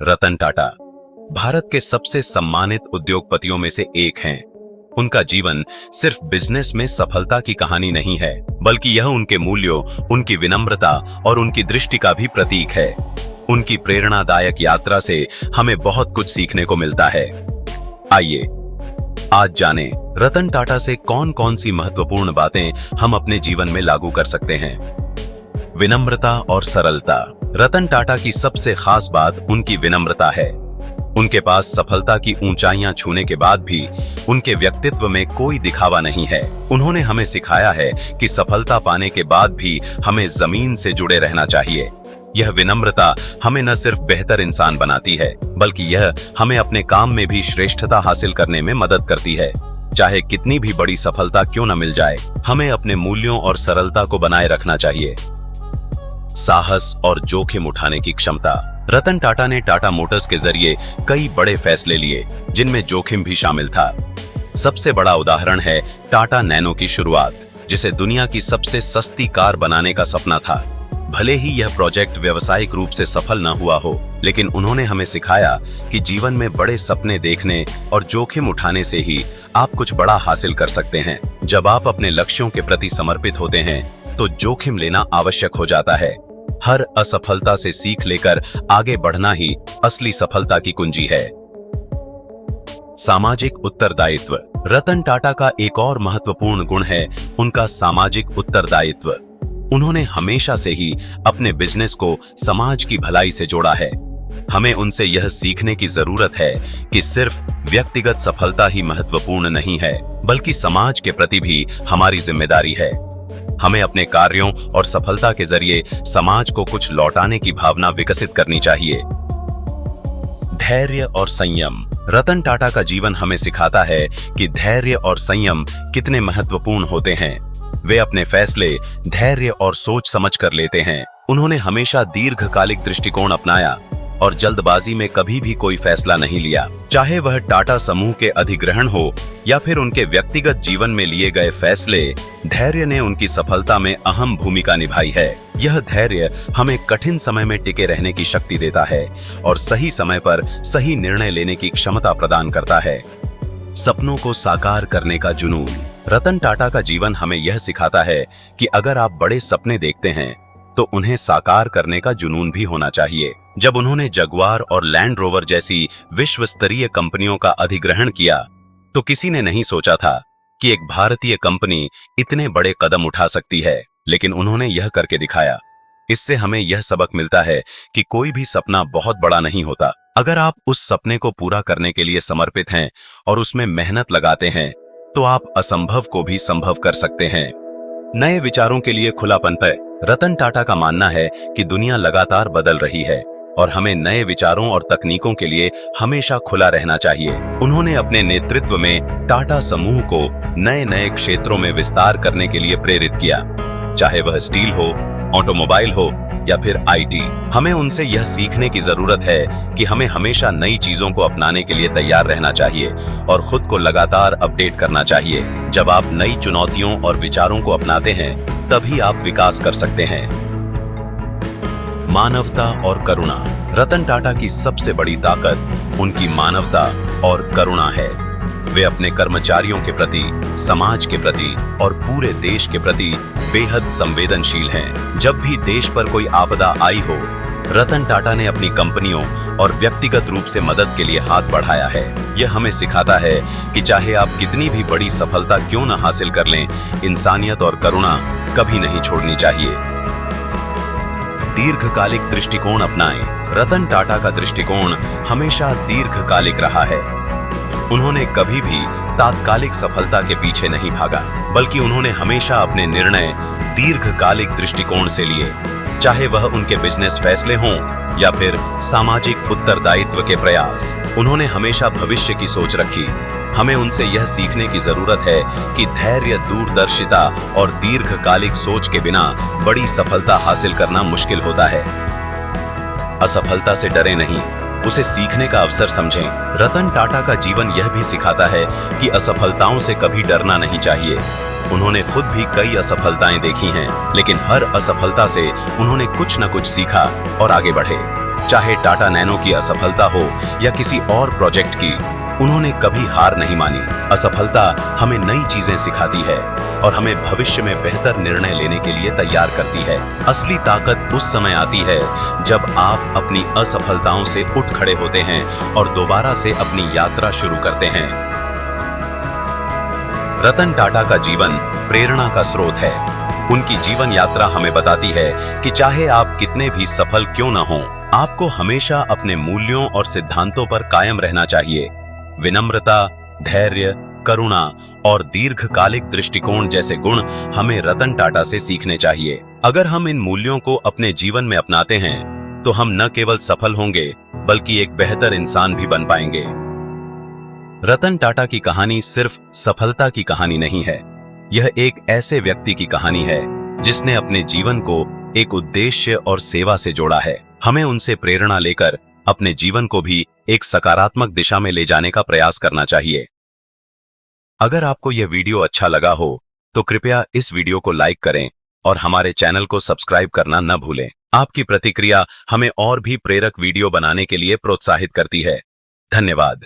रतन टाटा भारत के सबसे सम्मानित उद्योगपतियों में से एक हैं। उनका जीवन सिर्फ बिजनेस में सफलता की कहानी नहीं है, बल्कि यह उनके मूल्यों, उनकी विनम्रता और उनकी दृष्टि का भी प्रतीक है। उनकी प्रेरणादायक यात्रा से हमें बहुत कुछ सीखने को मिलता है। आइए आज जानें रतन टाटा से कौन कौन सी महत्वपूर्ण बातें हम अपने जीवन में लागू कर सकते हैं। विनम्रता और सरलता। रतन टाटा की सबसे खास बात उनकी विनम्रता है। उनके पास सफलता की ऊंचाइयां छूने के बाद भी उनके व्यक्तित्व में कोई दिखावा नहीं है। उन्होंने हमें सिखाया है कि सफलता पाने के बाद भी हमें जमीन से जुड़े रहना चाहिए। यह विनम्रता हमें न सिर्फ बेहतर इंसान बनाती है, बल्कि यह हमें अपने काम में भी श्रेष्ठता हासिल करने में मदद करती है। चाहे कितनी भी बड़ी सफलता क्यों न मिल जाए, हमें अपने मूल्यों और सरलता को बनाए रखना चाहिए। साहस और जोखिम उठाने की क्षमता। रतन टाटा ने टाटा मोटर्स के जरिए कई बड़े फैसले लिए, जिनमें जोखिम भी शामिल था। सबसे बड़ा उदाहरण है टाटा नैनो की शुरुआत, जिसे दुनिया की सबसे सस्ती कार बनाने का सपना था। भले ही यह प्रोजेक्ट व्यावसायिक रूप से सफल न हुआ हो, लेकिन उन्होंने हमें सिखाया कि जीवन में बड़े सपने देखने और जोखिम उठाने से ही आप कुछ बड़ा हासिल कर सकते हैं। जब आप अपने लक्ष्यों के प्रति समर्पित होते हैं, तो जोखिम लेना आवश्यक हो जाता है। हर असफलता से सीख लेकर आगे बढ़ना ही असली सफलता की कुंजी है। सामाजिक उत्तरदायित्व। रतन टाटा का एक और महत्वपूर्ण गुण है उनका सामाजिक उत्तरदायित्व। उन्होंने हमेशा से ही अपने बिजनेस को समाज की भलाई से जोड़ा है। हमें उनसे यह सीखने की जरूरत है कि सिर्फ व्यक्तिगत सफलता ही महत्वपूर्ण नहीं है, बल्कि समाज के प्रति भी हमारी जिम्मेदारी है। हमें अपने कार्यों और सफलता के जरिए समाज को कुछ लौटाने की भावना विकसित करनी चाहिए। धैर्य और संयम। रतन टाटा का जीवन हमें सिखाता है कि धैर्य और संयम कितने महत्वपूर्ण होते हैं। वे अपने फैसले धैर्य और सोच समझ कर लेते हैं। उन्होंने हमेशा दीर्घकालिक दृष्टिकोण अपनाया और जल्दबाजी में कभी भी कोई फैसला नहीं लिया। चाहे वह टाटा समूह के अधिग्रहण हो या फिर उनके व्यक्तिगत जीवन में लिए गए फैसले, धैर्य ने उनकी सफलता में अहम भूमिका निभाई है। यह धैर्य हमें कठिन समय में टिके रहने की शक्ति देता है और सही समय पर सही निर्णय लेने की क्षमता प्रदान करता है। सपनों को साकार करने का जुनून। रतन टाटा का जीवन हमें यह सिखाता है कि अगर आप बड़े सपने देखते हैं, तो उन्हें साकार करने का जुनून भी होना चाहिए। जब उन्होंने जगुआर और लैंड रोवर जैसी विश्व स्तरीय कंपनियों का अधिग्रहण किया, तो किसी ने नहीं सोचा था कि एक भारतीय कंपनी इतने बड़े कदम उठा सकती है, लेकिन उन्होंने यह करके दिखाया। इससे हमें यह सबक मिलता है कि कोई भी सपना बहुत बड़ा नहीं होता। अगर आप उस सपने को पूरा करने के लिए समर्पित हैं और उसमें मेहनत लगाते हैं, तो आप असंभव को भी संभव कर सकते हैं। नए विचारों के लिए खुलापन है। रतन टाटा का मानना है कि दुनिया लगातार बदल रही है और हमें नए विचारों और तकनीकों के लिए हमेशा खुला रहना चाहिए। उन्होंने अपने नेतृत्व में टाटा समूह को नए नए क्षेत्रों में विस्तार करने के लिए प्रेरित किया, चाहे वह स्टील हो, ऑटोमोबाइल हो या फिर आईटी। हमें उनसे यह सीखने की जरूरत है कि हमें हमेशा नई चीजों को अपनाने के लिए तैयार रहना चाहिए और खुद को लगातार अपडेट करना चाहिए। जब आप नई चुनौतियों और विचारों को अपनाते हैं, तभी आप विकास कर सकते हैं। मानवता और करुणा। रतन टाटा की सबसे बड़ी ताकत उनकी मानवता और करुणा है। वे अपने कर्मचारियों के प्रति, समाज के प्रति और पूरे देश के प्रति बेहद संवेदनशील हैं। जब भी देश पर कोई आपदा आई हो, रतन टाटा ने अपनी कंपनियों और व्यक्तिगत रूप से मदद के लिए हाथ बढ़ाया है। यह हमें सिखाता है कि चाहे आप कितनी भी बड़ी सफलता क्यों न हासिल कर लें, इंसानियत और करुणा कभी नहीं छोड़नी चाहिए। दीर्घकालिक दृष्टिकोण अपनाएं। रतन टाटा का दृष्टिकोण हमेशा दीर्घकालिक रहा है। उन्होंने कभी भी तात्कालिक सफलता के पीछे नहीं भागा, बल्कि उन्होंने हमेशा अपने निर्णय दीर्घकालिक दृष्टिकोण से लिए, चाहे वह उनके बिजनेस फैसले हों या फिर सामाजिक उत्तरदायित्व के प्रयास। उन्होंने हमेशा भविष्य की सोच रखी। हमें उनसे यह सीखने की जरूरत है कि धैर्य, दूरदर्शिता और दीर्घकालिक सोच के बिना बड़ी सफलता हासिल करना मुश्किल होता है। असफलता से डरे नहीं, उसे सीखने का अवसर समझें। रतन टाटा का जीवन यह भी सिखाता है कि असफलताओं से कभी डरना नहीं चाहिए। उन्होंने खुद भी कई असफलताएं देखी हैं, लेकिन हर असफलता से उन्होंने कुछ न कुछ सीखा और आगे बढ़े। चाहे टाटा नैनो की असफलता हो या किसी और प्रोजेक्ट की, उन्होंने कभी हार नहीं मानी। असफलता हमें नई चीजें सिखाती है और हमें भविष्य में बेहतर निर्णय लेने के लिए तैयार करती है। असली ताकत उस समय आती है जब आप अपनी असफलताओं से उठ खड़े होते हैं और दोबारा से अपनी यात्रा शुरू करते हैं। रतन टाटा का जीवन प्रेरणा का स्रोत है। उनकी जीवन यात्रा हमें बताती है कि चाहे आप कितने भी सफल क्यों न हों, आपको हमेशा अपने मूल्यों और सिद्धांतों पर कायम रहना चाहिए। विनम्रता, धैर्य, करुणा और दीर्घकालिक दृष्टिकोण जैसे गुण हमें रतन टाटा से सीखने चाहिए। अगर हम इन मूल्यों को अपने जीवन में अपनाते हैं तो हम न केवल सफल होंगे बल्कि एक बेहतर इंसान भी बन पाएंगे। रतन टाटा की कहानी सिर्फ सफलता की कहानी नहीं है, यह एक ऐसे व्यक्ति की कहानी है जिसने अपने जीवन को एक उद्देश्य और सेवा से जोड़ा है। हमें उनसे प्रेरणा लेकर अपने जीवन को भी एक सकारात्मक दिशा में ले जाने का प्रयास करना चाहिए। अगर आपको यह वीडियो अच्छा लगा हो तो कृपया इस वीडियो को लाइक करें और हमारे चैनल को सब्सक्राइब करना न भूलें। आपकी प्रतिक्रिया हमें और भी प्रेरक वीडियो बनाने के लिए प्रोत्साहित करती है। धन्यवाद।